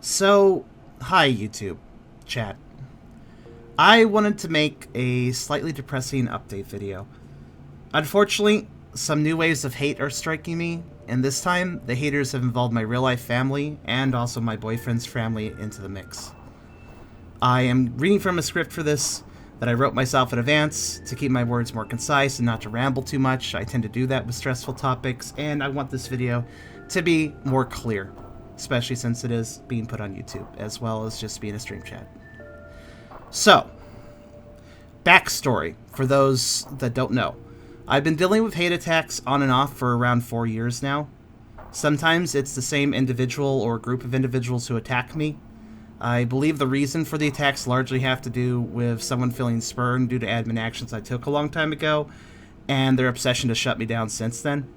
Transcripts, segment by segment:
So, hi YouTube chat. I wanted to make a slightly depressing update video. Unfortunately, some new waves of hate are striking me, and this time the haters have involved my real life family and also my boyfriend's family into the mix. I am reading from a script for this that I wrote myself in advance to keep my words more concise and not to ramble too much. I tend to do that with stressful topics, and I want this video to be more clear, especially since it is being put on YouTube, as well as just being a stream chat. So, backstory for those that don't know. I've been dealing with hate attacks on and off for around 4 years now. Sometimes it's the same individual or group of individuals who attack me. I believe the reason for the attacks largely have to do with someone feeling spurned due to admin actions I took a long time ago, and their obsession to shut me down since then.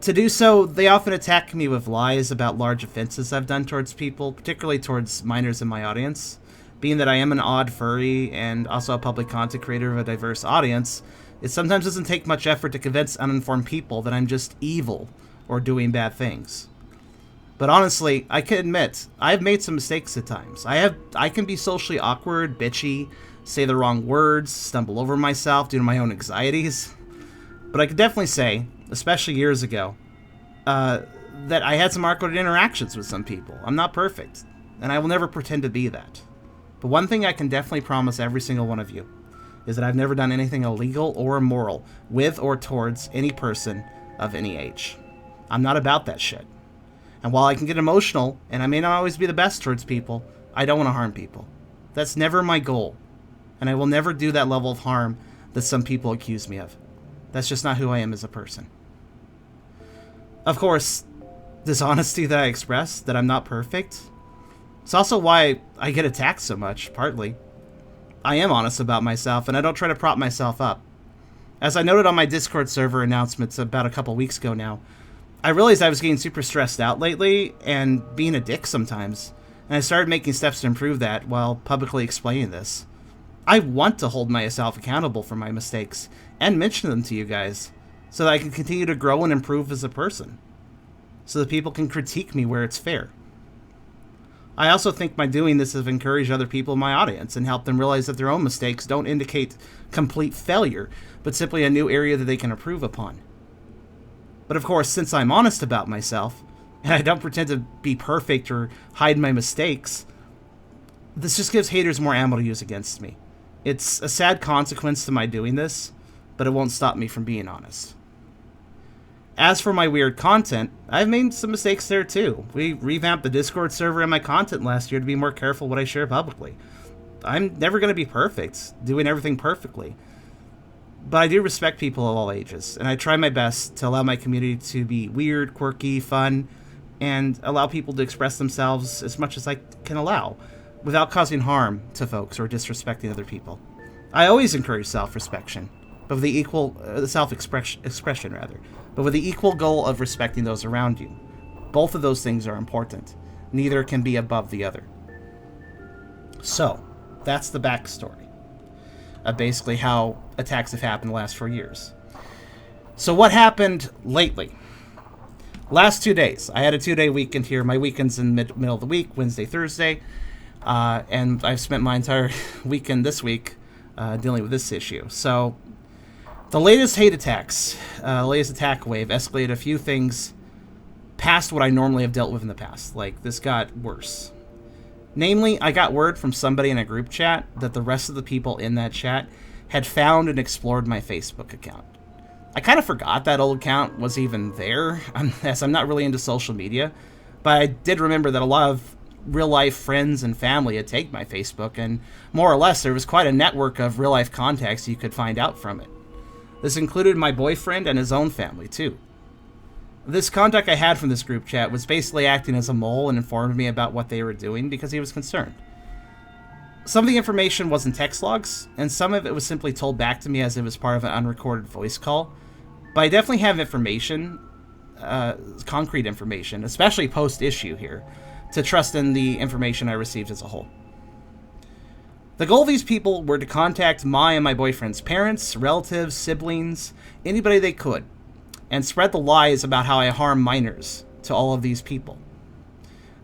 To do so, they often attack me with lies about large offenses I've done towards people, particularly towards minors in my audience. Being that I am an odd furry and also a public content creator of a diverse audience, it sometimes doesn't take much effort to convince uninformed people that I'm just evil or doing bad things. But honestly, I can admit, I've made some mistakes at times. I can be socially awkward, bitchy, say the wrong words, stumble over myself due to my own anxieties. But I can definitely say, especially years ago, that I had some awkward interactions with some people. I'm not perfect, and I will never pretend to be that. But one thing I can definitely promise every single one of you is that I've never done anything illegal or immoral with or towards any person of any age. I'm not about that shit. And while I can get emotional, and I may not always be the best towards people, I don't want to harm people. That's never my goal. And I will never do that level of harm that some people accuse me of. That's just not who I am as a person. Of course, this honesty that I express, that I'm not perfect, it's also why I get attacked so much, partly. I am honest about myself, and I don't try to prop myself up. As I noted on my Discord server announcements about a couple weeks ago now, I realized I was getting super stressed out lately and being a dick sometimes, and I started making steps to improve that while publicly explaining this. I want to hold myself accountable for my mistakes and mention them to you guys so that I can continue to grow and improve as a person, so that people can critique me where it's fair. I also think by doing this has encouraged other people in my audience and helped them realize that their own mistakes don't indicate complete failure, but simply a new area that they can improve upon. But of course, since I'm honest about myself, and I don't pretend to be perfect or hide my mistakes, this just gives haters more ammo to use against me. It's a sad consequence to my doing this, but it won't stop me from being honest. As for my weird content, I've made some mistakes there too. We revamped the Discord server and my content last year to be more careful what I share publicly. I'm never going to be perfect, doing everything perfectly. But I do respect people of all ages, and I try my best to allow my community to be weird, quirky, fun, and allow people to express themselves as much as I can allow, without causing harm to folks or disrespecting other people. I always encourage self-expression, but with the equal self-expression rather, but with the equal goal of respecting those around you. Both of those things are important. Neither can be above the other. So, that's the backstory of basically how attacks have happened the last 4 years. So what happened lately? Last 2 days. I had a 2-day weekend here. My weekend's in the middle of the week, Wednesday, Thursday. And I've spent my entire weekend this week dealing with this issue. So the latest hate attacks, latest attack wave escalated a few things past what I normally have dealt with in the past. Like, this got worse. Namely, I got word from somebody in a group chat that the rest of the people in that chat had found and explored my Facebook account. I kind of forgot that old account was even there, as I'm not really into social media, but I did remember that a lot of real-life friends and family had taken my Facebook, and more or less there was quite a network of real-life contacts you could find out from it. This included my boyfriend and his own family, too. This contact I had from this group chat was basically acting as a mole and informed me about what they were doing because he was concerned. Some of the information was in text logs, and some of it was simply told back to me as it was part of an unrecorded voice call. But I definitely have information, concrete information, especially post-issue here, to trust in the information I received as a whole. The goal of these people were to contact my and my boyfriend's parents, relatives, siblings, anybody they could, and spread the lies about how I harm minors to all of these people.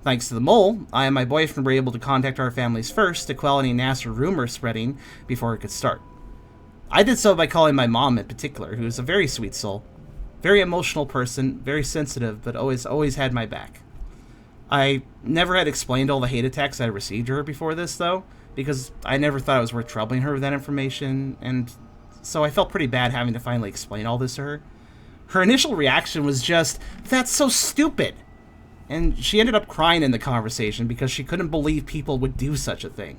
Thanks to the mole, I and my boyfriend were able to contact our families first to quell any nasty rumor spreading before it could start. I did so by calling my mom in particular, who is a very sweet soul, very emotional person, very sensitive, but always had my back. I never had explained all the hate attacks I received to her before this, though, because I never thought it was worth troubling her with that information, and so I felt pretty bad having to finally explain all this to her. Her initial reaction was just, "That's so stupid!" And she ended up crying in the conversation because she couldn't believe people would do such a thing.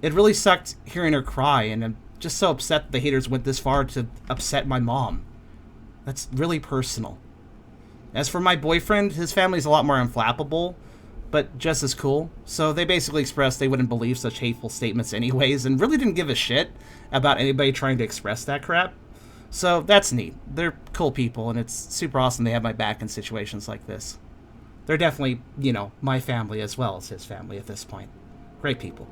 It really sucked hearing her cry, and I'm just so upset that the haters went this far to upset my mom. That's really personal. As for my boyfriend, his family's a lot more unflappable, but just as cool. So they basically expressed they wouldn't believe such hateful statements anyways, and really didn't give a shit about anybody trying to express that crap. So that's neat. They're cool people, and it's super awesome they have my back in situations like this. They're definitely, my family as well as his family at this point. Great people.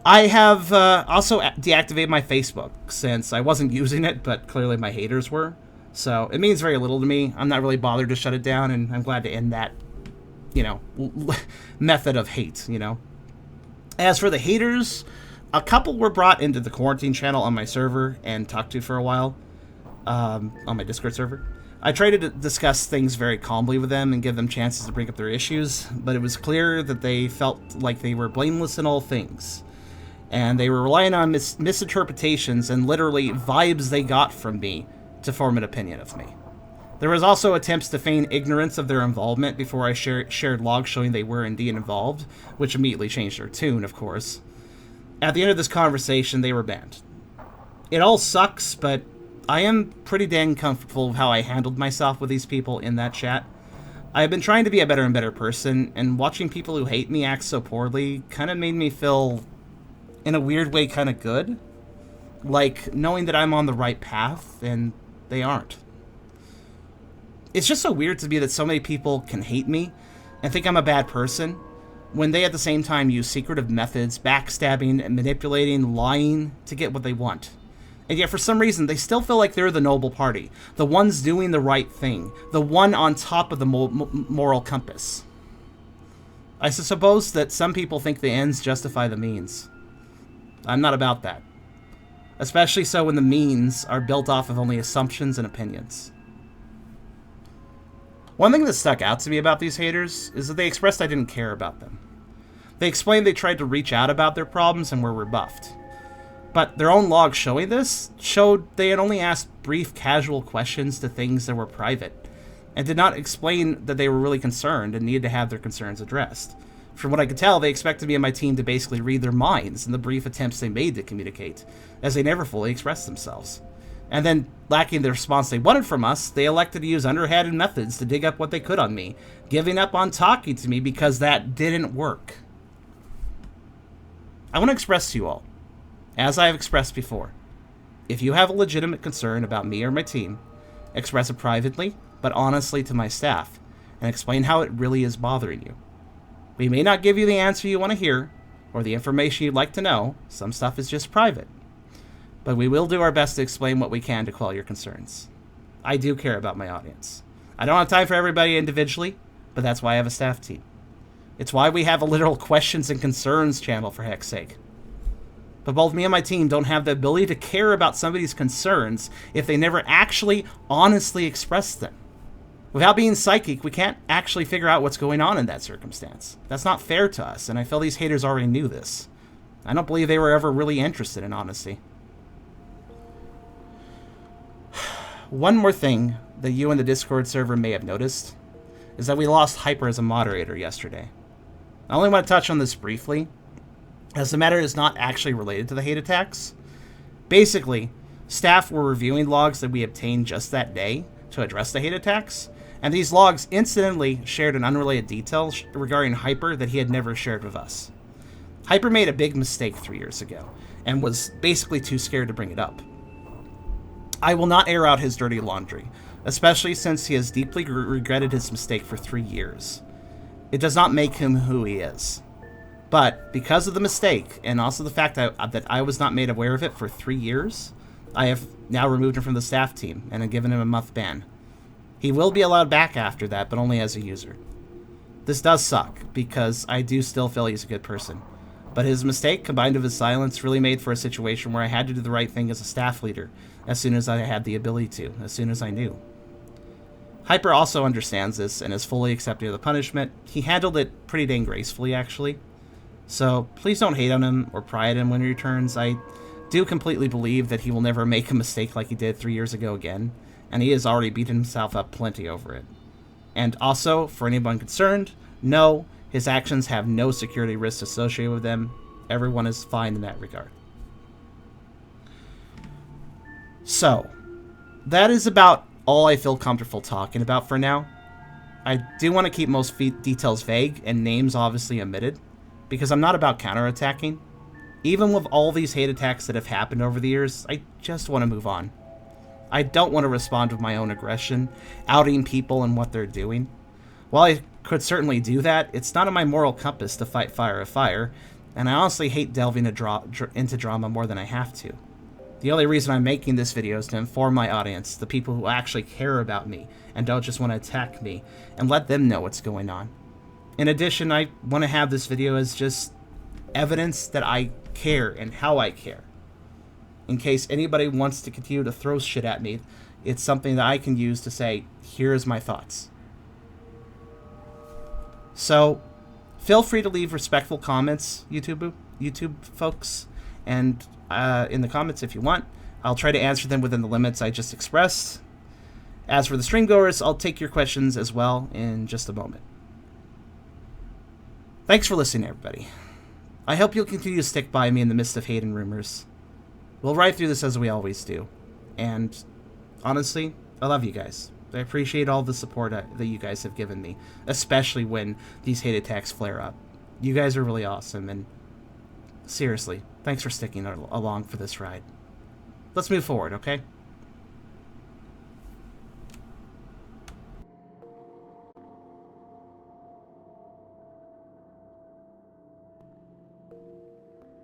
I have also deactivated my Facebook since I wasn't using it, but clearly my haters were. So it means very little to me. I'm not really bothered to shut it down, and I'm glad to end that, method of hate, As for the haters, a couple were brought into the quarantine channel on my server and talked to for a while, on my Discord server. I tried to discuss things very calmly with them and give them chances to bring up their issues, but it was clear that they felt like they were blameless in all things. And they were relying on misinterpretations and literally vibes they got from me to form an opinion of me. There was also attempts to feign ignorance of their involvement before I shared logs showing they were indeed involved, which immediately changed their tune, of course. At the end of this conversation, they were banned. It all sucks, but I am pretty dang comfortable with how I handled myself with these people in that chat. I have been trying to be a better and better person, and watching people who hate me act so poorly kind of made me feel, in a weird way, kind of good. Like, knowing that I'm on the right path, and they aren't. It's just so weird to me that so many people can hate me and think I'm a bad person, when they at the same time use secretive methods, backstabbing, and manipulating, lying to get what they want. And yet for some reason, they still feel like they're the noble party, the ones doing the right thing, the one on top of the moral compass. I suppose that some people think the ends justify the means. I'm not about that. Especially so when the means are built off of only assumptions and opinions. One thing that stuck out to me about these haters is that they expressed I didn't care about them. They explained they tried to reach out about their problems and were rebuffed. But their own log showing this showed they had only asked brief, casual questions to things that were private, and did not explain that they were really concerned and needed to have their concerns addressed. From what I could tell, they expected me and my team to basically read their minds in the brief attempts they made to communicate, as they never fully expressed themselves. And then, lacking the response they wanted from us, they elected to use underhanded methods to dig up what they could on me, giving up on talking to me because that didn't work. I want to express to you all, as I have expressed before, if you have a legitimate concern about me or my team, express it privately, but honestly to my staff, and explain how it really is bothering you. We may not give you the answer you want to hear, or the information you'd like to know. Some stuff is just private. But we will do our best to explain what we can to quell your concerns. I do care about my audience. I don't have time for everybody individually, but that's why I have a staff team. It's why we have a literal questions and concerns channel, for heck's sake. But both me and my team don't have the ability to care about somebody's concerns if they never actually honestly express them. Without being psychic, we can't actually figure out what's going on in that circumstance. That's not fair to us, and I feel these haters already knew this. I don't believe they were ever really interested in honesty. One more thing that you and the Discord server may have noticed is that we lost Hyper as a moderator yesterday. I only want to touch on this briefly, as the matter is not actually related to the hate attacks. Basically, staff were reviewing logs that we obtained just that day to address the hate attacks, and these logs incidentally shared an unrelated detail regarding Hyper that he had never shared with us. Hyper made a big mistake 3 years ago, and was basically too scared to bring it up. I will not air out his dirty laundry, especially since he has deeply regretted his mistake for 3 years. It does not make him who he is. But because of the mistake, and also the fact that I was not made aware of it for 3 years, I have now removed him from the staff team and have given him a month ban. He will be allowed back after that, but only as a user. This does suck, because I do still feel he's a good person. But his mistake, combined with his silence, really made for a situation where I had to do the right thing as a staff leader, as soon as I had the ability to, as soon as I knew. Hyper also understands this, and is fully accepting of the punishment. He handled it pretty dang gracefully, actually. So, please don't hate on him, or pry at him when he returns. I do completely believe that he will never make a mistake like he did 3 years ago again, and he has already beaten himself up plenty over it. And also, for anyone concerned, no, his actions have no security risks associated with them. Everyone is fine in that regard. So, that is about all I feel comfortable talking about for now. I do want to keep most details vague, and names obviously omitted, because I'm not about counterattacking. Even with all these hate attacks that have happened over the years, I just want to move on. I don't want to respond with my own aggression, outing people and what they're doing. While I could certainly do that, it's not in my moral compass to fight fire with fire, and I honestly hate delving into drama more than I have to. The only reason I'm making this video is to inform my audience, the people who actually care about me and don't just want to attack me, and let them know what's going on. In addition, I want to have this video as just evidence that I care and how I care. In case anybody wants to continue to throw shit at me, it's something that I can use to say, here's my thoughts. So, feel free to leave respectful comments, YouTube folks, and in the comments if you want. I'll try to answer them within the limits I just expressed. As for the stream goers, I'll take your questions as well in just a moment. Thanks for listening, everybody. I hope you'll continue to stick by me in the midst of hate and rumors. We'll ride through this as we always do. And honestly, I love you guys. I appreciate all the support that you guys have given me, especially when these hate attacks flare up. You guys are really awesome, and seriously, thanks for sticking along for this ride. Let's move forward, okay?